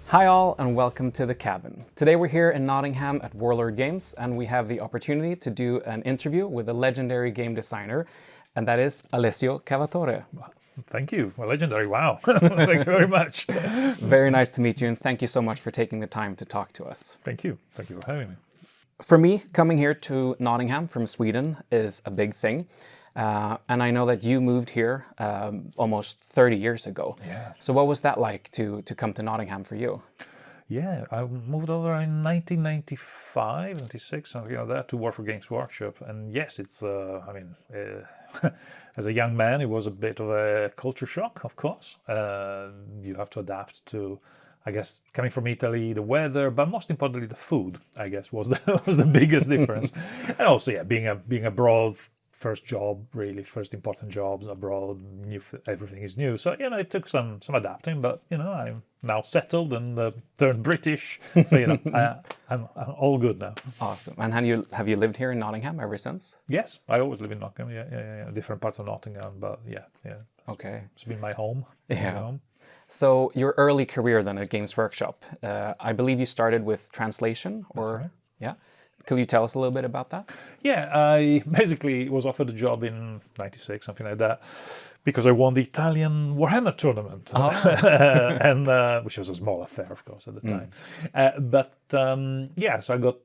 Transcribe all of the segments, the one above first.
Hi all and welcome to The Cabin. Today we're here in Nottingham at Warlord Games and we have the opportunity to do an interview with a legendary game designer, and that is Alessio Cavatore. Thank you. Well, legendary. Wow. Thank you very much. Very nice to meet you, and thank you so much for taking the time to talk to us. Thank you. Thank you for having me. For me, coming here to Nottingham from Sweden is a big thing. And I know that you moved here almost 30 years ago. Yeah. So what was that like to come to Nottingham for you? Yeah, I moved over in 1995, 96, something like that, to work for Games Workshop. And yes, it's, as a young man, it was a bit of a culture shock, of course. You have to adapt to, I guess, coming from Italy, the weather, but most importantly, the food, I guess, was the biggest difference. And also, yeah, being abroad, first job, really, first important jobs abroad, everything is new. So, it took some adapting, but, I'm now settled and turned British. So, I'm all good now. Awesome. And have you lived here in Nottingham ever since? Yes, I always live in Nottingham. Yeah. Different parts of Nottingham, but yeah. Okay. It's been my home. Yeah. My home. So your early career then at Games Workshop, I believe you started with translation, or That's right. Yeah. Could you tell us a little bit about that? Yeah, I basically was offered a job in 96, something like that, because I won the Italian Warhammer tournament, and which was a small affair, of course, at the time. So I got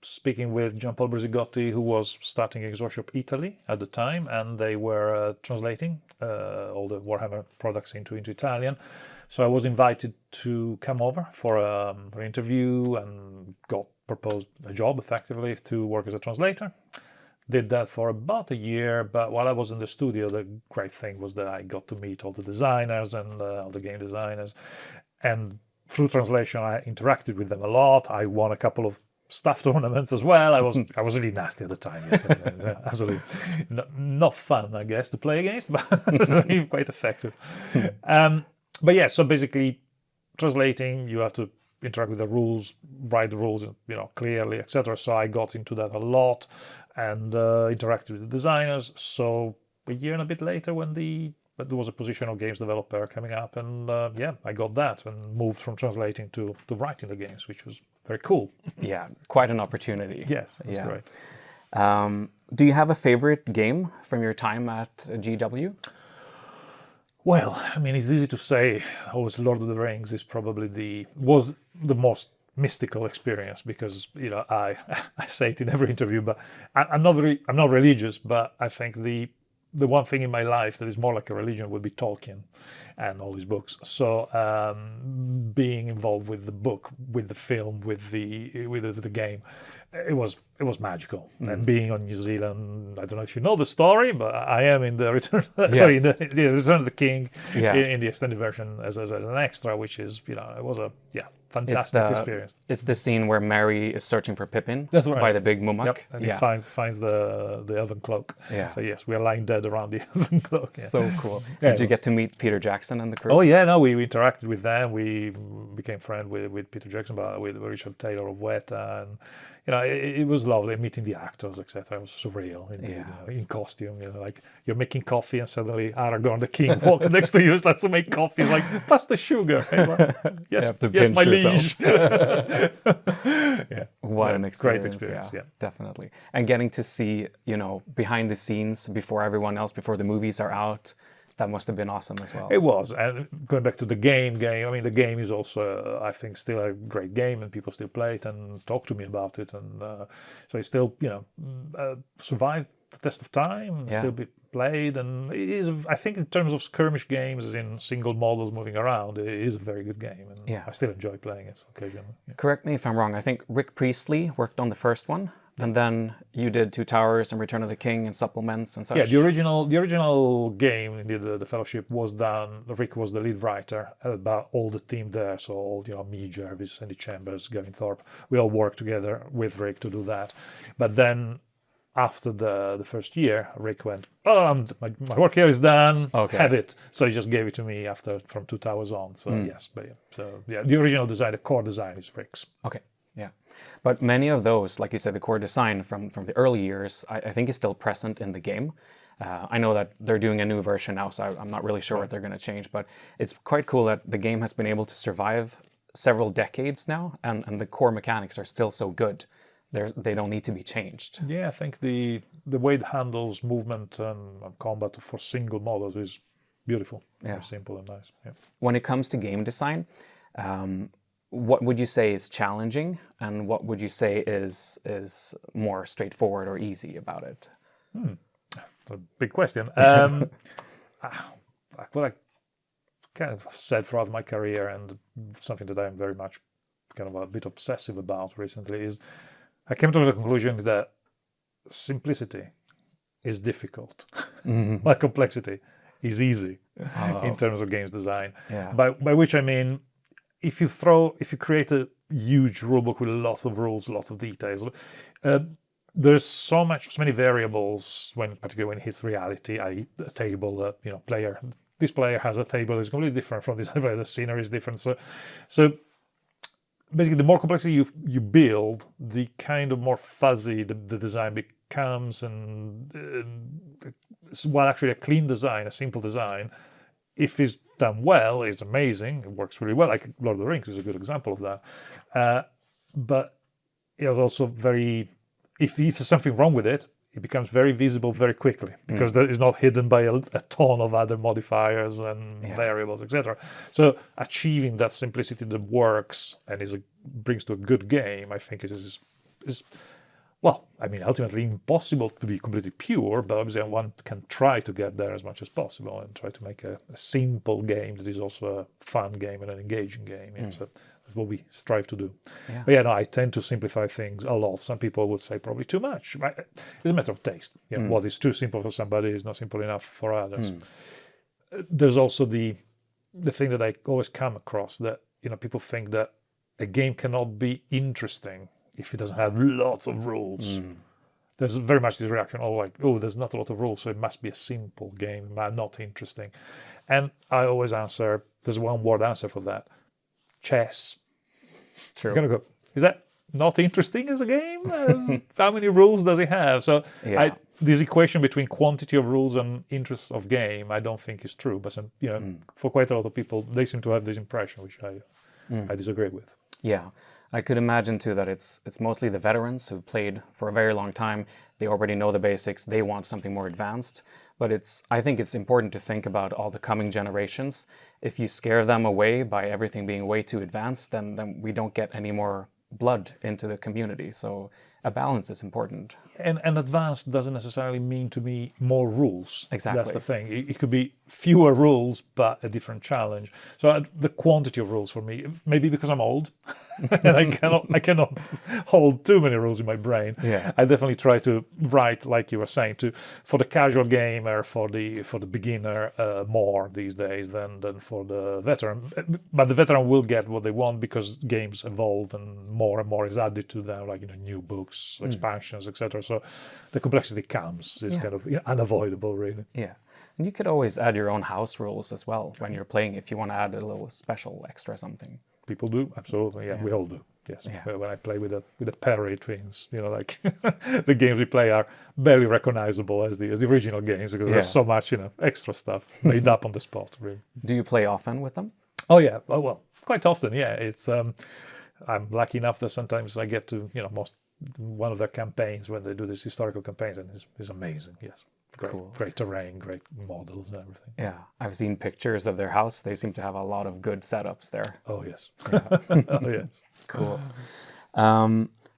speaking with John-Paul Brisigotti, who was starting Games Workshop Italy at the time, and they were translating all the Warhammer products into Italian. So I was invited to come over for an interview and got proposed a job effectively to work as a translator. Did that for about a year, but while I was in the studio, the great thing was that I got to meet all the designers and all the game designers. And through translation, I interacted with them a lot. I won a couple of staff tournaments as well. I was really nasty at the time. Yes, absolutely not fun, I guess, to play against, but it's quite effective. But yeah, so basically, translating, you have to interact with the rules, write the rules, clearly, etc. So I got into that a lot and interacted with the designers. So a year and a bit later, when there was a position of games developer coming up, and I got that and moved from translating to writing the games, which was very cool. Yeah, quite an opportunity. Yes, that's great. Do you have a favorite game from your time at GW? Well, it's easy to say. Always, Lord of the Rings is probably was the most mystical experience, because I say it in every interview, but I'm not religious, but I think the one thing in my life that is more like a religion would be Tolkien and all his books. So being involved with the book, with the film, with the game, it was magical. And being on New Zealand, I don't know if you know the story, but I am in the Return. Yes. Sorry, in the Return of the King, Yeah. in the extended version as an extra, which is it was a fantastic experience. It's the scene where Merry is searching for Pippin. That's right. By the big mummak. Yep, and he finds the elven cloak. Yeah. So yes, we are lying dead around the elven cloak. Yeah. So cool. Yeah, Did you get to meet Peter Jackson and the crew? Oh yeah, no, we interacted with them. We became friends with Peter Jackson, but with Richard Taylor of Weta, and it was lovely meeting the actors, etc. It was surreal, indeed, in costume. Like you're making coffee, and suddenly Aragorn, the king, walks next to you, starts to make coffee. It's like, pass the sugar. Yes, my liege. Yeah, What an experience! Great experience. Yeah, definitely. And getting to see, behind the scenes before everyone else, before the movies are out. That must have been awesome as well. It was. And going back to the game, the game is also, I think, still a great game, and people still play it and talk to me about it. And so it still, survived the test of time, still be played. And it is, I think, in terms of skirmish games, as in single models moving around, it is a very good game. And I still enjoy playing it occasionally. Yeah. Correct me if I'm wrong. I think Rick Priestley worked on the first one. And then you did Two Towers and Return of the King and supplements and such. Yeah, the original game, indeed, the Fellowship was done. Rick was the lead writer, about all the team there. So all, me, Jervis, Andy Chambers, Gavin Thorpe, we all worked together with Rick to do that. But then after the first year, Rick went, my work here is done, have it. So he just gave it to me from Two Towers on. So yes, the original design, the core design is Rick's. Okay. Yeah. But many of those, like you said, the core design from the early years, I think is still present in the game. I know that they're doing a new version now, so I'm not really sure what they're going to change, but it's quite cool that the game has been able to survive several decades now, and the core mechanics are still so good. They don't need to be changed. Yeah, I think the way it handles movement and combat for single models is beautiful. Very simple and nice. Yeah. When it comes to game design, what would you say is challenging, and what would you say is more straightforward or easy about it? A big question. What I kind of said throughout my career, and something that I'm very much kind of a bit obsessive about recently, is I came to the conclusion that simplicity is difficult, while complexity is easy in terms of games design. Yeah. By which I mean, if you create a huge rulebook with lots of rules, lots of details, there's so many variables particularly when it hits reality. I.e., a table, player. This player has a table is completely different from this player. The scenery is different. So basically, the more complexity you build, the kind of more fuzzy the design becomes. And while actually a clean design, a simple design, if it's done well, is amazing. It works really well. Like Lord of the Rings is a good example of that. But it was also very. If there's something wrong with it, it becomes very visible very quickly because that is not hidden by a ton of other modifiers and variables, etc. So achieving that simplicity that works and brings to a good game, I think is ultimately impossible to be completely pure, but obviously one can try to get there as much as possible and try to make a simple game that is also a fun game and an engaging game. Yeah? So that's what we strive to do. Yeah. But I tend to simplify things a lot. Some people would say probably too much. It's a matter of taste. What is too simple for somebody is not simple enough for others. There's also the thing that I always come across that people think that a game cannot be interesting if it doesn't have lots of rules. There's very much this reaction, there's not a lot of rules, so it must be a simple game, not interesting. And I always answer, there's one word answer for that. Chess. True. You're gonna go, is that not interesting as a game? How many rules does it have? So this equation between quantity of rules and interest of game, I don't think is true. But for quite a lot of people, they seem to have this impression, which I disagree with. Yeah, I could imagine too that it's mostly the veterans who've played for a very long time. They already know the basics. They want something more advanced. But I think it's important to think about all the coming generations. If you scare them away by everything being way too advanced, then we don't get any more blood into the community. So a balance is important. And advanced doesn't necessarily mean to me more rules. Exactly. That's the thing. It could be fewer rules, but a different challenge. So the quantity of rules for me, maybe because I'm old, and I cannot hold too many rules in my brain. Yeah. I definitely try to write, like you were saying, for the casual gamer, for the beginner, more these days than for the veteran. But the veteran will get what they want because games evolve and more is added to them, like new books, expansions, etc. So the complexity comes. It's kind of unavoidable, really. Yeah. And you could always add your own house rules as well when you're playing if you want to add a little special extra something. People do, absolutely. Yeah, we all do. Yes. Yeah. When I play with the Perry twins, the games we play are barely recognizable as the original games because there's so much, extra stuff made up on the spot, really. Do you play often with them? Oh yeah. Oh, well, quite often. Yeah. It's I'm lucky enough that sometimes I get to one of their campaigns when they do these historical campaigns, and it's amazing. Yes. Great terrain, great models and everything. Yeah, I've seen pictures of their house. They seem to have a lot of good setups there. Oh, yes. Oh, yes. Cool.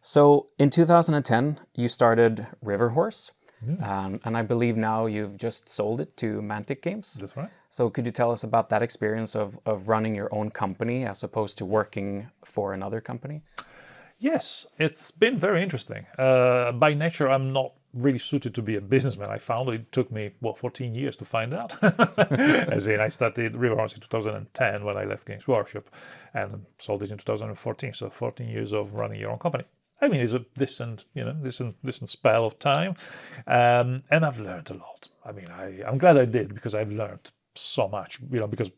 So in 2010, you started River Horse, and I believe now you've just sold it to Mantic Games. That's right. So could you tell us about that experience of running your own company as opposed to working for another company? Yes, it's been very interesting. By nature, I'm not really suited to be a businessman. I found it took me 14 years to find out. As in, I started River Horse in 2010 when I left Games Workshop, and sold it in 2014. So 14 years of running your own company. I mean, it's a decent spell of time, and I've learned a lot. I mean, I'm glad I did because I've learned so much. Because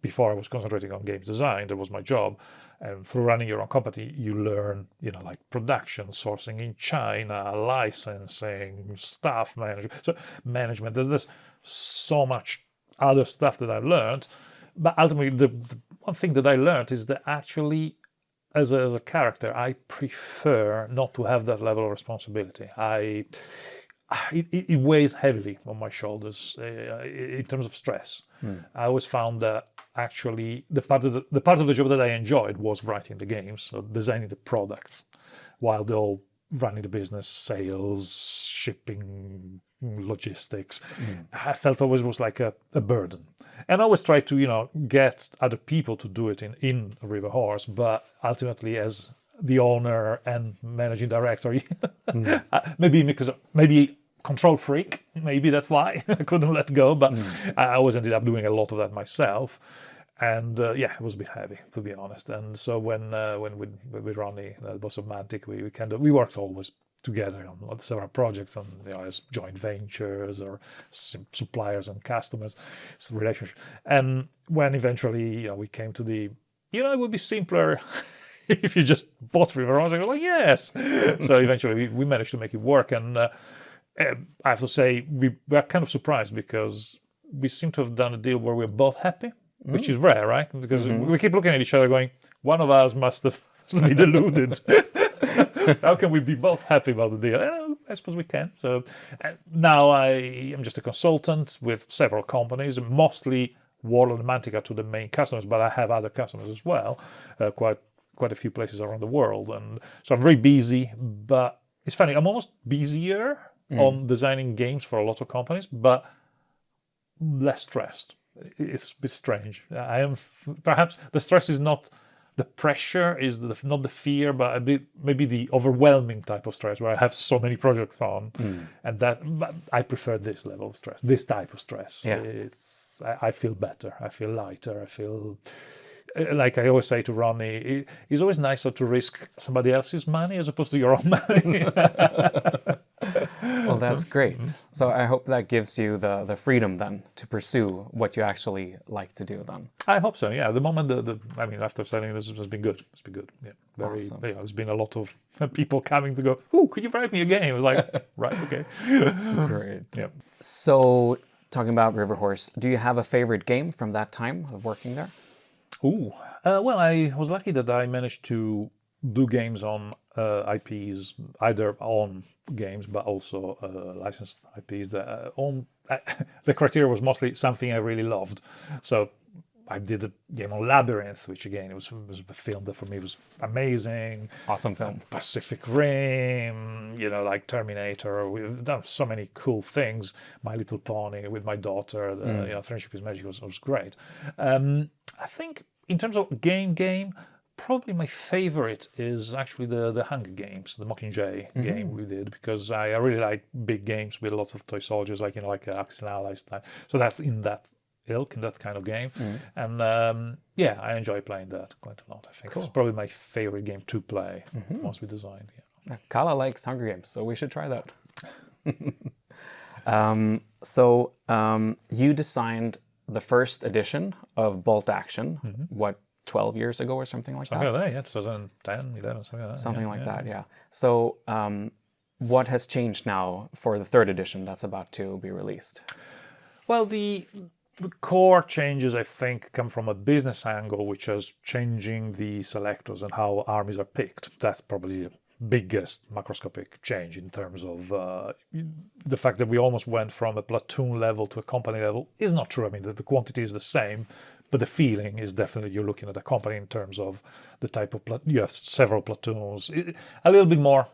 before I was concentrating on games design, that was my job. And through running your own company, you learn, like production, sourcing in China, licensing, staff management. So management, there's so much other stuff that I've learned. But ultimately, one thing that I learned is that actually, as a character, I prefer not to have that level of responsibility. It weighs heavily on my shoulders in terms of stress. I always found that actually the part of the job that I enjoyed was writing the games, so designing the products, while the whole running the business, sales, shipping, logistics, I felt always was like a burden. And I always tried to, get other people to do it in River Horse, but ultimately as the owner and managing director, maybe control freak, maybe that's why I couldn't let go, but I always ended up doing a lot of that myself. And it was a bit heavy, to be honest. And so when with Ronnie, the boss of Mantic, we worked always together on several projects, and as joint ventures or suppliers and customers, it's a relationship. And when eventually we came to the, it would be simpler if you just bought River Horse. I was like, yes. So eventually we managed to make it work, and I have to say we were kind of surprised because we seem to have done a deal where we're both happy. Which is rare, right? Because we keep looking at each other going, one of us must have been deluded. How can we be both happy about the deal? I suppose we can. So now I am just a consultant with several companies, mostly Warlord and Mantic are to the main customers, but I have other customers as well, quite a few places around the world. And so I'm very busy, but it's funny, I'm almost busier on designing games for a lot of companies, but less stressed. It's a bit strange. I am, perhaps the stress is not, the pressure is not the fear, but a bit maybe the overwhelming type of stress where I have so many projects on, and but I prefer this level of stress, this type of stress. Yeah. I feel better. I feel lighter. I feel like I always say to Ronnie, it's always nicer to risk somebody else's money as opposed to your own money. Well, that's great. So I hope that gives you the freedom then to pursue what you actually like to do then. I hope so, yeah. At the moment, after selling this has been good. It's been good, yeah. Awesome. There's been a lot of people coming to go, "Ooh, could you write me a game?" I was like, right, okay. Great. Yeah. So, talking about River Horse, do you have a favorite game from that time of working there? Ooh, well, I was lucky that I managed to do games on IPs, either on games but also licensed IPs. The criteria was mostly something I really loved. So I did a game on Labyrinth, which again was a film that for me was amazing. Awesome film. Pacific Rim, like Terminator. We've done so many cool things. My Little Pony with my daughter. Friendship is Magic was great. I think in terms of game, probably my favorite is actually the Hunger Games, the Mockingjay game we did, because I really like big games with lots of toy soldiers, like Axis and Allies type. So that's in that ilk, in that kind of game. And I enjoy playing that quite a lot. I think it's probably my favorite game to play once we designed. Yeah. Kala likes Hunger Games, so we should try that. You designed the first edition of Bolt Action, 12 years ago or something like that? Something like that, yeah, 2010, 11, something like that. Something like that, yeah. So what has changed now for the third edition that's about to be released? Well, the core changes, I think, come from a business angle, which is changing the selectors and how armies are picked. That's probably the biggest macroscopic change in terms of the fact that we almost went from a platoon level to a company level is not true. I mean, the quantity is the same, but the feeling is definitely you're looking at a company in terms of the type of you have several platoons, a little bit more.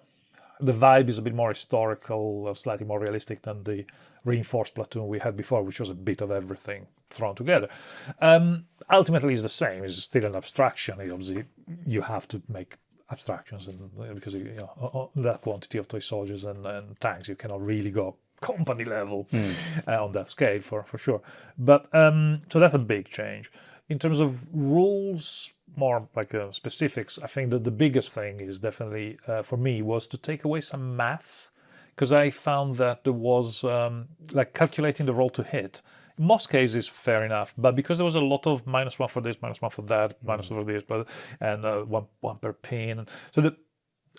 The vibe is a bit more historical, slightly more realistic than the reinforced platoon we had before, which was a bit of everything thrown together. Ultimately, it's the same. It's still an abstraction. Obviously, you have to make abstractions, and because that quantity of toy soldiers and tanks, you cannot really go company level on that scale for sure. But so that's a big change. In terms of rules, more like specifics, I think that the biggest thing is definitely for me was to take away some maths, because I found that there was like calculating the roll to hit. In most cases, fair enough, but because there was a lot of -1 for this, -1 for that, -1 for this, and one per pin, so that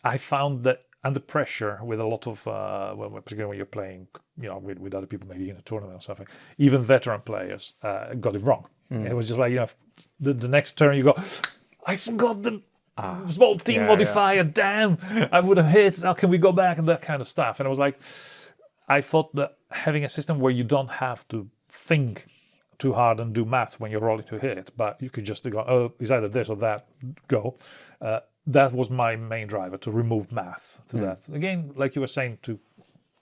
I found that under pressure with a lot of, particularly when you're playing, with other people, maybe in a tournament or something, even veteran players got it wrong. It was just like, the next turn you go, I forgot the small team modifier, damn, I would have hit, how can we go back, and that kind of stuff. And I was like, I thought that having a system where you don't have to think too hard and do math when you're rolling to hit, but you could just go, oh, it's either this or that, go. That was my main driver, to remove math to that. Again, like you were saying, to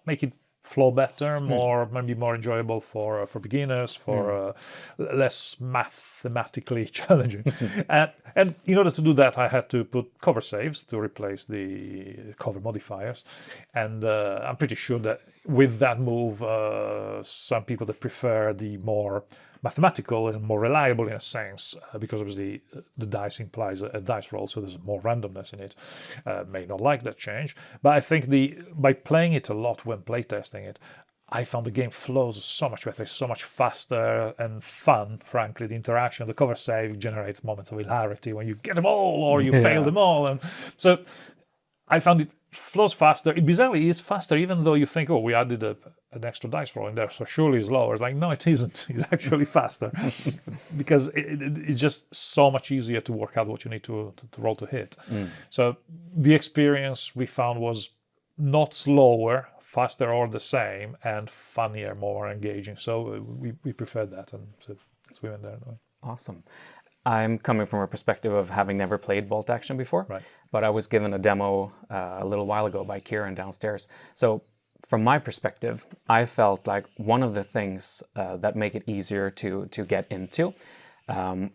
make it flow better, maybe more enjoyable for beginners, for less mathematically challenging. And in order to do that, I had to put cover saves to replace the cover modifiers. And I'm pretty sure that with that move, some people that prefer the more mathematical and more reliable in a sense, because obviously the dice implies a dice roll, so there's more randomness in it, may not like that change. But I think by playing it a lot when playtesting it, I found the game flows so much better, so much faster and fun, frankly. The interaction, the cover save generates moments of hilarity when you get them all or you fail them all. And so I found it flows faster. It bizarrely is faster, even though you think, oh, we added an extra dice roll in there, so surely it's slower. It's like, no, it isn't. It's actually faster because it's just so much easier to work out what you need to roll to hit. So the experience we found was not slower, faster or the same, and funnier, more engaging. So we preferred that, and so we went there. Awesome. I'm coming from a perspective of having never played bolt action before, but I was given a demo a little while ago by Kieran downstairs. So from my perspective, I felt like one of the things that make it easier to get into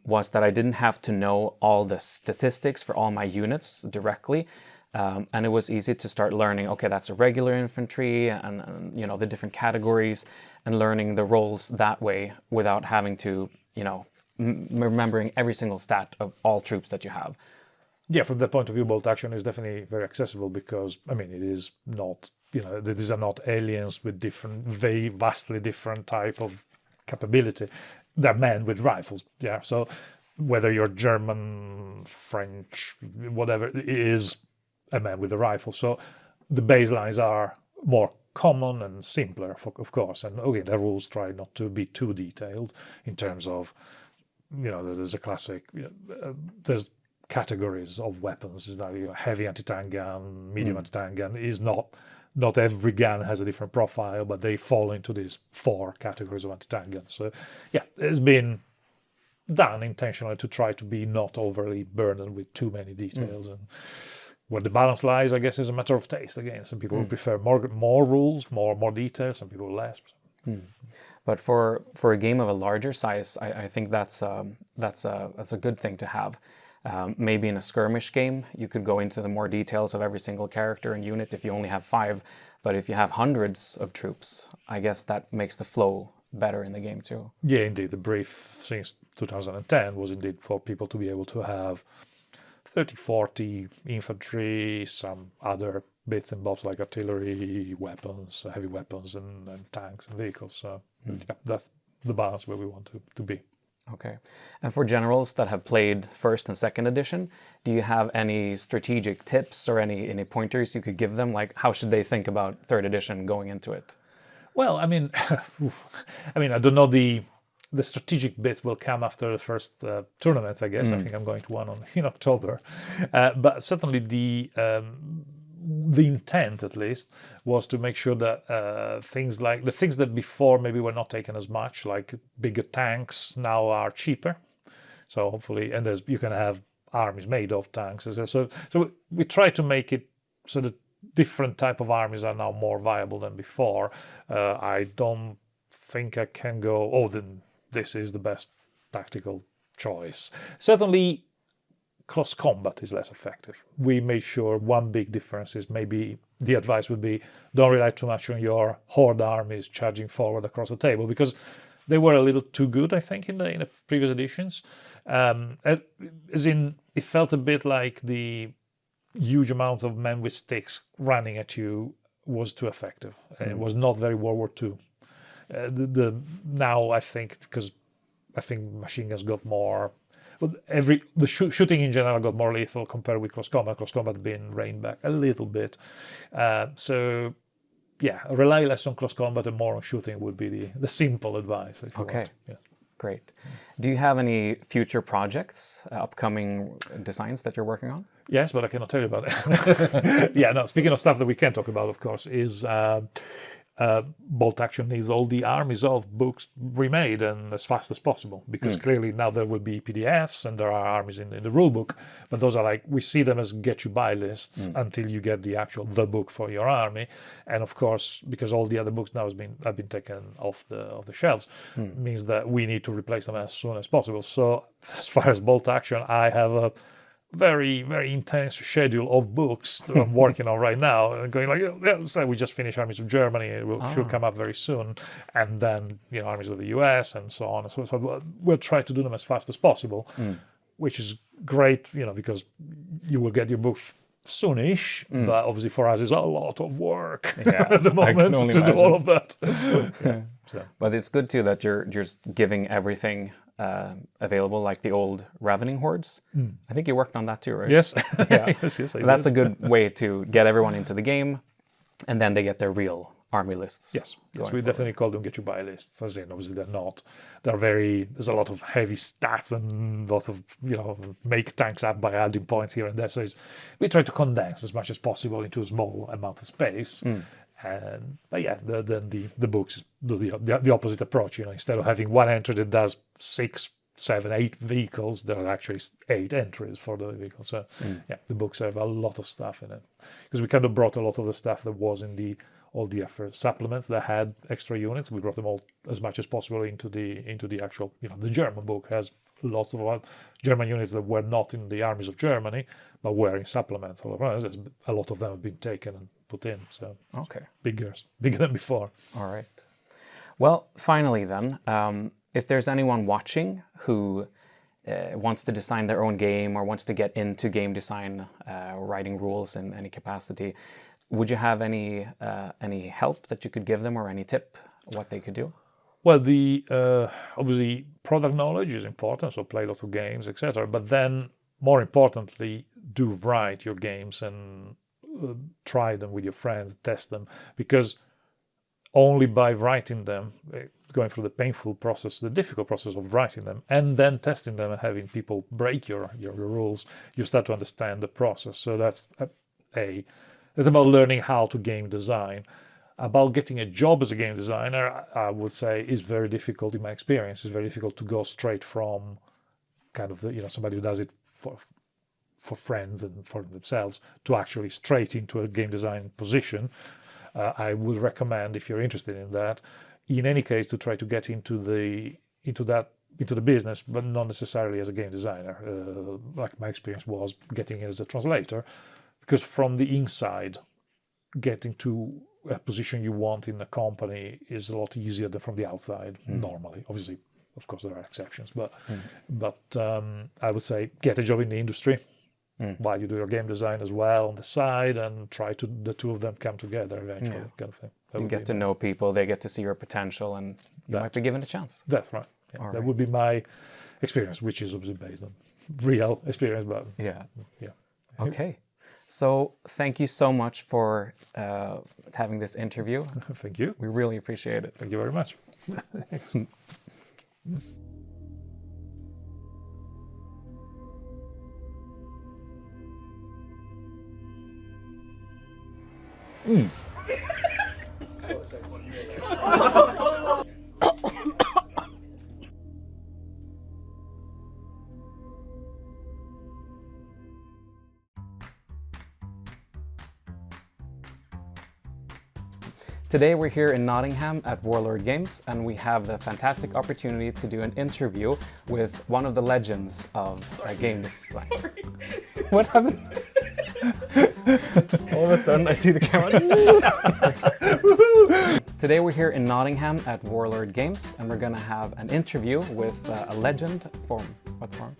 was that I didn't have to know all the statistics for all my units directly. And it was easy to start learning, okay, that's a regular infantry and the different categories, and learning the roles that way without having to, remembering every single stat of all troops that you have. Yeah, from that point of view, bolt action is definitely very accessible because, it is not, these are not aliens with very vastly different type of capability. They're men with rifles, yeah. So whether you're German, French, whatever, it is a man with a rifle. So the baselines are more common and simpler, of course. And okay, the rules try not to be too detailed in terms of, there's a classic, there's categories of weapons. Is that heavy anti-tank gun, medium anti-tank gun is not every gun has a different profile, but they fall into these 4 categories of anti-tank guns. So yeah, it's been done intentionally to try to be not overly burdened with too many details. And where the balance lies, I guess, is a matter of taste. Again, some people prefer more rules, more details, some people less. But for a game of a larger size, I think that's a good thing to have. Maybe in a skirmish game, you could go into the more details of every single character and unit if you only have 5. But if you have hundreds of troops, I guess that makes the flow better in the game too. Yeah, indeed. The brief since 2010 was indeed for people to be able to have 30, 40 infantry, some other bits and bobs like artillery, weapons, heavy weapons, and tanks and vehicles. So yeah, that's the balance where we want to be. Okay. And for generals that have played first and second edition, do you have any strategic tips or any pointers you could give them? Like, how should they think about third edition going into it? Well, I don't know, the strategic bit will come after the first tournament, I guess. I think I'm going to one in October. But certainly the intent, at least, was to make sure that things like the things that before maybe were not taken as much, like bigger tanks, now are cheaper. So hopefully, and you can have armies made of tanks. So we try to make it so that different type of armies are now more viable than before. I don't think I can go, oh, then this is the best tactical choice. Certainly, close combat is less effective. We made sure one big difference is maybe the advice would be don't rely too much on your horde armies charging forward across the table, because they were a little too good, I think, in the previous editions. As in, it felt a bit like the huge amounts of men with sticks running at you was too effective. It was not very World War II. Now I think, because I think machine guns got more, the shooting in general got more lethal compared with close combat. Close combat been reined back a little bit. So yeah, rely less on close combat and more on shooting would be the simple advice. If you want. Yeah. Great. Do you have any future projects, upcoming designs that you're working on? Yes, but I cannot tell you about it. Yeah, no, speaking of stuff that we can talk about, of course, is Bolt Action needs all the armies of books remade and as fast as possible, because clearly now there will be PDFs and there are armies in the rule book, but those are like, we see them as get you buy lists until you get the book for your army. And of course, because all the other books now have been taken off the shelves, means that we need to replace them as soon as possible. So as far as Bolt Action, I have a very, very intense schedule of books that I'm working on right now, and going like, yeah, so we just finished Armies of Germany, it should come up very soon, and then Armies of the US and so on. So we'll try to do them as fast as possible, which is great, because you will get your book soonish, but obviously for us it's a lot of work at the moment to do all of that. So. But it's good too that you're just giving everything available, like the old Ravening Hordes. I think you worked on that too, right? Yes. Yeah. yes, That's a good way to get everyone into the game, and then they get their real army lists. Yes, we definitely call them get you buy lists. As in, obviously there's a lot of heavy stats and lots of make tanks up by adding points here and there. So we try to condense as much as possible into a small amount of space. But yeah, the books do the opposite approach. Instead of having one entry that does 6, 7, 8 vehicles, there are actually 8 entries for the vehicle. So yeah, the books have a lot of stuff in it, because we kind of brought a lot of the stuff that was in all the effort supplements that had extra units. We brought them all as much as possible into the actual. The German book has lots of German units that were not in the armies of Germany, but were in supplements. A lot of them have been taken and put in. So okay, bigger than before. All right. Well, finally then, if there's anyone watching who wants to design their own game or wants to get into game design or writing rules in any capacity, would you have any help that you could give them, or any tip what they could do? Well, the obviously product knowledge is important, so play lots of games, etc. But then, more importantly, do write your games and try them with your friends, test them, because only by writing them, going through the painful process, the difficult process of writing them, and then testing them and having people break your rules, you start to understand the process. So that's it's about learning how to game design. About getting a job as a game designer, I would say, is very difficult in my experience. It's very difficult to go straight from kind of somebody who does it for friends and for themselves to actually straight into a game design position. I would recommend, if you're interested in that, in any case, to try to get into the business, but not necessarily as a game designer. Like my experience was getting as a translator, because from the inside, getting to a position you want in a company is a lot easier than from the outside normally. Obviously, of course, there are exceptions, but I would say get a job in the industry while you do your game design as well on the side, and try to the two of them come together eventually. Kind of thing. You get to know people, they get to see your potential, and you might be given a chance. That's right. Yeah, that would be my experience, which is obviously based on real experience, but yeah. Okay. So thank you so much for having this interview. Thank you. We really appreciate it. Thank you very much. Today we're here in Nottingham at Warlord Games, and we have the fantastic opportunity to do an interview with one of the legends of game design. Sorry. What happened? All of a sudden I see the camera. Today we're here in Nottingham at Warlord Games, and we're gonna have an interview with a legend from what form?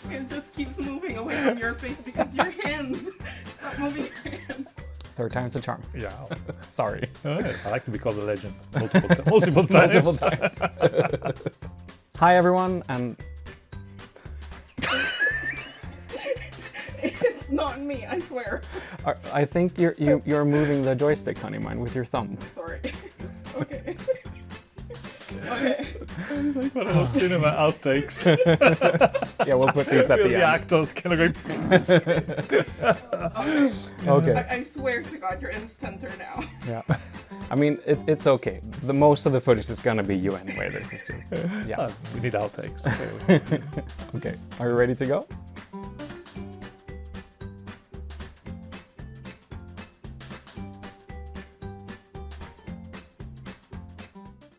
It just keeps moving away from your face because your hands. Stop moving your hands. Third time's a charm. Yeah. Sorry. I like to be called a legend multiple times. Multiple times. Hi everyone, and It's not me, I swear. I think you're moving the joystick, honey mine, with your thumb. Sorry. Okay. Okay. Like one of those cinema outtakes. Yeah, we'll put these at With the the end. actors kind of going. Okay. I swear to God, you're in center now. Yeah. I mean, it's okay. The most of the footage is gonna be you anyway. This is just, yeah. We need outtakes. Okay. Are you ready to go?